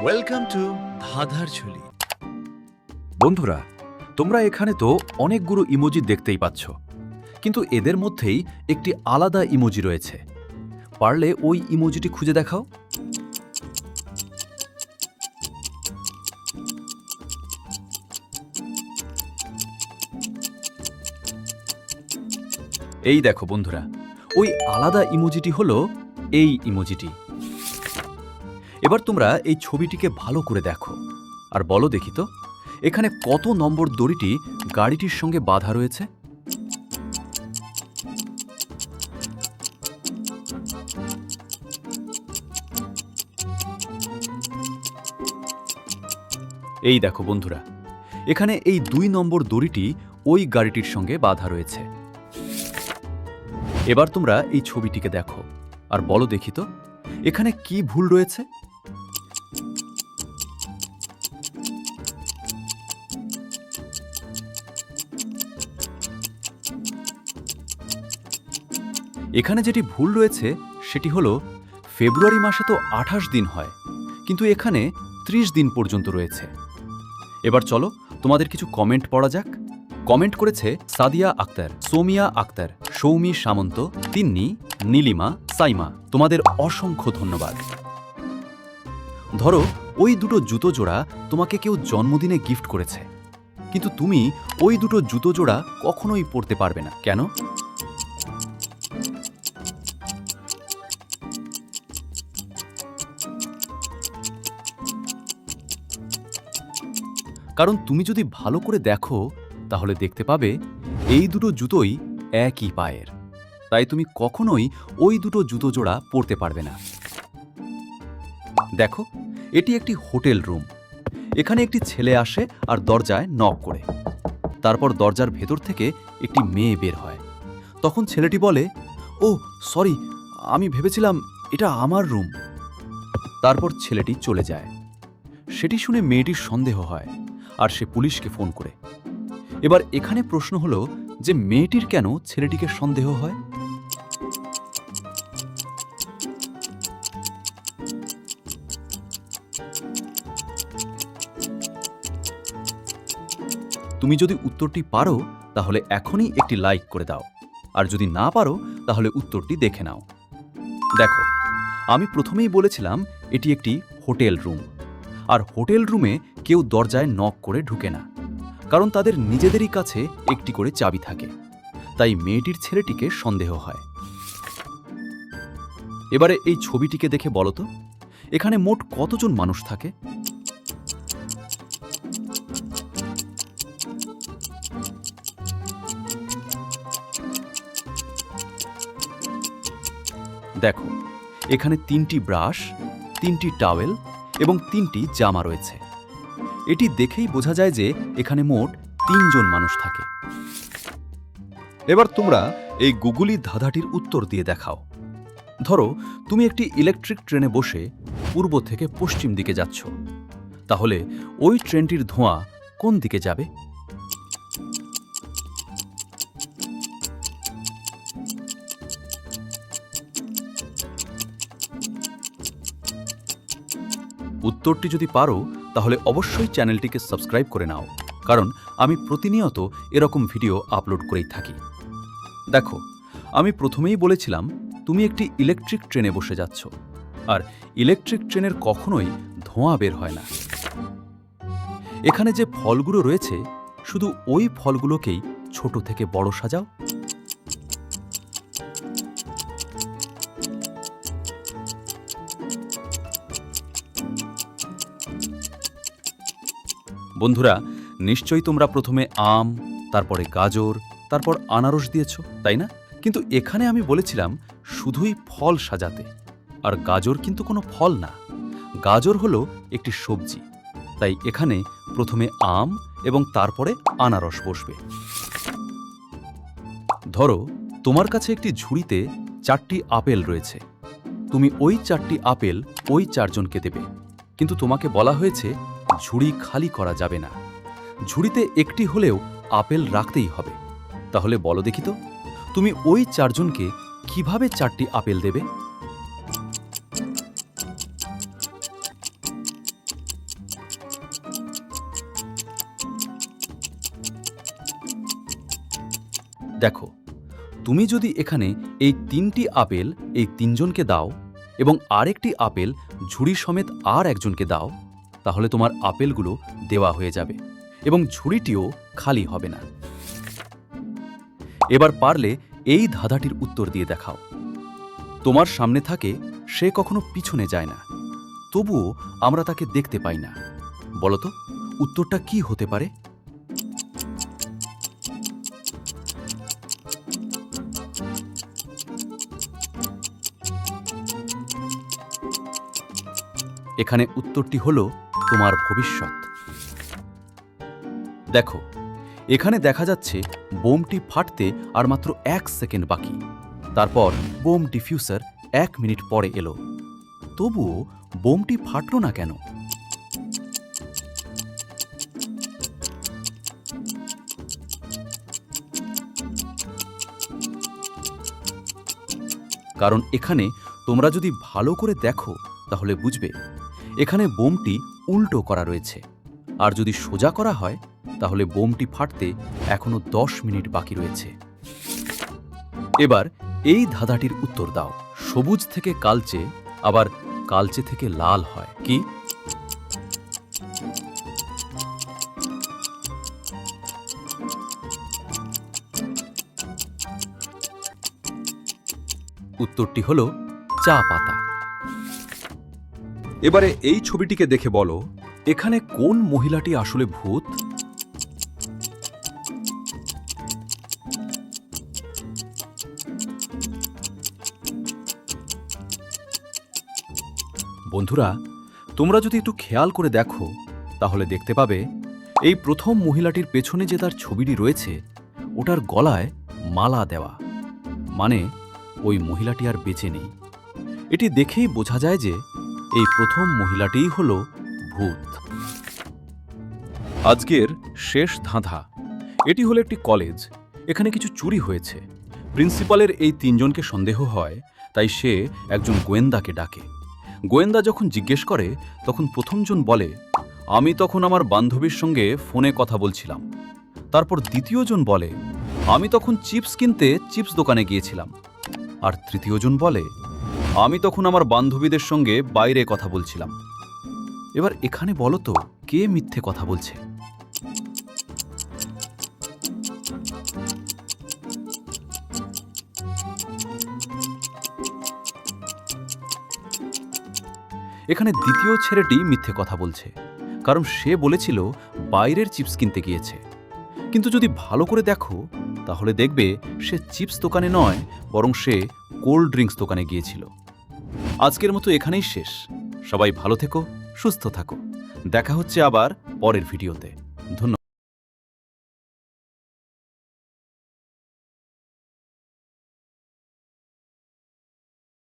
Welcome to ধাঁধার ঝুলি। বন্ধুরা, তোমরা এখানে তো অনেকগুলো ইমোজি দেখতেই পাচ্ছ, কিন্তু এদের মধ্যেই একটি আলাদা ইমোজি রয়েছে। পারলে ওই ইমোজিটি খুঁজে দেখাও। এই দেখো বন্ধুরা, ওই আলাদা ইমোজিটি হলো এই ইমোজিটি। এবার তোমরা এই ছবিটিকে ভালো করে দেখো আর বলো দেখি তো, এখানে কত নম্বর দড়িটি গাড়িটির সঙ্গে বাঁধা রয়েছে? এই দেখো বন্ধুরা, এখানে এই 2 নম্বর দড়িটি ওই গাড়িটির সঙ্গে বাঁধা রয়েছে। এবার তোমরা এই ছবিটিকে দেখো আর বলো দেখি তো, এখানে কি ভুল রয়েছে? এখানে যেটি ভুল রয়েছে সেটি হলো ফেব্রুয়ারি মাসে তো 28 দিন হয়, কিন্তু এখানে 30 দিন পর্যন্ত রয়েছে। এবার চলো তোমাদের কিছু কমেন্ট পড়া যাক। কমেন্ট করেছে সাদিয়া আক্তার, সোমিয়া আক্তার, সৌমি সামন্ত, তিন্নি, নীলিমা, সাইমা। তোমাদের অসংখ্য ধন্যবাদ। ধরো ওই দুটো জুতো জোড়া তোমাকে কেউ জন্মদিনে গিফট করেছে, কিন্তু তুমি ওই দুটো জুতো জোড়া কখনোই পরতে পারবে না। কেন? কারণ তুমি যদি ভালো করে দেখো তাহলে দেখতে পাবে এই দুটো জুতোই একই পায়ের, তাই তুমি কখনোই ওই দুটো জুতো জোড়া পরতে পারবে না। দেখো, এটি একটি হোটেল রুম। এখানে একটি ছেলে আসে আর দরজায় নক করে। তারপর দরজার ভেতর থেকে একটি মেয়ে বের হয়। তখন ছেলেটি বলে, ও সরি, আমি ভেবেছিলাম এটা আমার রুম। তারপর ছেলেটি চলে যায়। সেটি শুনে মেয়েটির সন্দেহ হয় আর সে পুলিশকে ফোন করে। এবার এখানে প্রশ্ন হলো যে মেয়েটির কেন ছেলেটিকে সন্দেহ হয়? তুমি যদি উত্তরটি পারো তাহলে এখনই একটি লাইক করে দাও, আর যদি না পারো তাহলে উত্তরটি দেখে নাও। দেখো, আমি প্রথমেই বলেছিলাম এটি একটি হোটেল রুম, আর হোটেল রুমে কেউ দরজায় নক করে ঢুকে না, কারণ তাদের নিজেদেরই কাছে একটি করে চাবি থাকে। তাই মেয়েটির ছেলেটিকে সন্দেহ হয়। এবারে এই ছবিটিকে দেখে বলো তো, এখানে মোট কতজন মানুষ থাকে? দেখো, এখানে 3টি ব্রাশ, 3টি টাওয়েল এবং 3টি জামা রয়েছে। এটি দেখেই বোঝা যায় যে এখানে মোট 3 জন মানুষ থাকে। এবার তোমরা এই গুগলি ধাঁধাটির উত্তর দিয়ে দেখাও। ধরো তুমি একটি ইলেকট্রিক ট্রেনে বসে পূর্ব থেকে পশ্চিম দিকে যাচ্ছ, তাহলে ওই ট্রেনটির ধোঁয়া কোন দিকে যাবে? উত্তরটি যদি পারো তাহলে অবশ্যই চ্যানেলটিকে সাবস্ক্রাইব করে নাও, কারণ আমি প্রতিনিয়ত এরকম ভিডিও আপলোড করেই থাকি। দেখো, আমি প্রথমেই বলেছিলাম তুমি একটি ইলেকট্রিক ট্রেনে বসে যাচ্ছ, আর ইলেকট্রিক ট্রেনের কখনোই ধোঁয়া বের হয় না। এখানে যে ফলগুলো রয়েছে শুধু ওই ফলগুলোকেই ছোট থেকে বড় সাজাও। বন্ধুরা, নিশ্চয়ই তোমরা প্রথমে আম, তারপরে গাজর, তারপর আনারস দিয়েছ, তাই না? কিন্তু এখানে আমি বলেছিলাম শুধুই ফল সাজাতে, আর গাজর কিন্তু কোনো ফল না। গাজর হলো একটি সবজি, তাই এখানে প্রথমে আম এবং তারপরে আনারস বসবে। ধরো তোমার কাছে একটি ঝুড়িতে 4টি আপেল রয়েছে। তুমি ওই 4টি আপেল ওই 4 জনকে দেবে, কিন্তু তোমাকে বলা হয়েছে ঝুড়ি খালি করা যাবে না, ঝুড়িতে একটি হলেও আপেল রাখতেই হবে। তাহলে বলো দেখি তো, তুমি ওই 4 জনকে কিভাবে 4টি আপেল দেবে? দেখো, তুমি যদি এখানে এই 3টি আপেল এই 3জনকে দাও এবং আরেকটি আপেল ঝুড়ি সমেত আর একজনকে দাও, তাহলে তোমার আপেলগুলো দেওয়া হয়ে যাবে এবং ঝুড়িটিও খালি হবে না। এবার পারলে এই ধাঁধাটির উত্তর দিয়ে দেখাও। তোমার সামনে থাকে, সে কখনো পিছনে যায় না, তবুও আমরা তাকে দেখতে পাই না। বলো তো, উত্তরটা কি হতে পারে? এখানে উত্তরটি হলো তোমার ভবিষ্যৎ। দেখো, এখানে দেখা যাচ্ছে বোমটি ফাটতে আর মাত্র 1 সেকেন্ড বাকি। তারপর বোম ডিফিউজার 1 মিনিট পরে এলো। তবুও বোমটি ফাটল না কেন? কারণ এখানে তোমরা যদি ভালো করে দেখো তাহলে বুঝবে, এখানে বোমটি উল্টো করা রয়েছে, আর যদি সোজা করা হয় তাহলে বোমটি ফাটতে এখনো 10 মিনিট বাকি রয়েছে। এবার এই ধাঁধাটির উত্তর দাও। সবুজ থেকে কালচে, আবার কালচে থেকে লাল হয় কি? উত্তরটি হলো চা পাতা। এবারে এই ছবিটিকে দেখে বলো, এখানে কোন মহিলাটি আসলে ভূত? বন্ধুরা, তোমরা যদি একটু খেয়াল করে দেখো তাহলে দেখতে পাবে, এই প্রথম মহিলাটির পেছনে যে তার ছবিটি রয়েছে ওটার গলায় মালা দেওয়া, মানে ওই মহিলাটি আর বেঁচে নেই। এটি দেখেই বোঝা যায় যে এই প্রথম মহিলাটিই হলো ভূত। আজকের শেষ ধাঁধা। এটি হলো একটি কলেজ। এখানে কিছু চুরি হয়েছে। প্রিন্সিপালের এই 3জনকে সন্দেহ হয়, তাই সে একজন গোয়েন্দাকে ডাকে। গোয়েন্দা যখন জিজ্ঞেস করে তখন প্রথমজন বলে, আমি তখন আমার বান্ধবীর সঙ্গে ফোনে কথা বলছিলাম। তারপর দ্বিতীয়জন বলে, আমি তখন চিপস কিনতে চিপস দোকানে গিয়েছিলাম। আর তৃতীয়জন বলে, আমি তখন আমার বান্ধবীদের সঙ্গে বাইরে কথা বলছিলাম। এবার এখানে বলো তো, কে মিথ্যে কথা বলছে? এখানে দ্বিতীয় ছেলেটি মিথ্যে কথা বলছে, কারণ সে বলেছিল বাইরের চিপস কিনতে গিয়েছে। কিন্তু যদি ভালো করে দেখো তাহলে দেখবে সে চিপস দোকানে নয়, বরং সে কোল্ড ড্রিঙ্কস দোকানে গিয়েছিল। আজকের মতো এখানেই শেষ। সবাই ভালো থেকো, সুস্থ থাকো। দেখা হচ্ছে আবার পরের ভিডিওতে। ধন্যবাদ।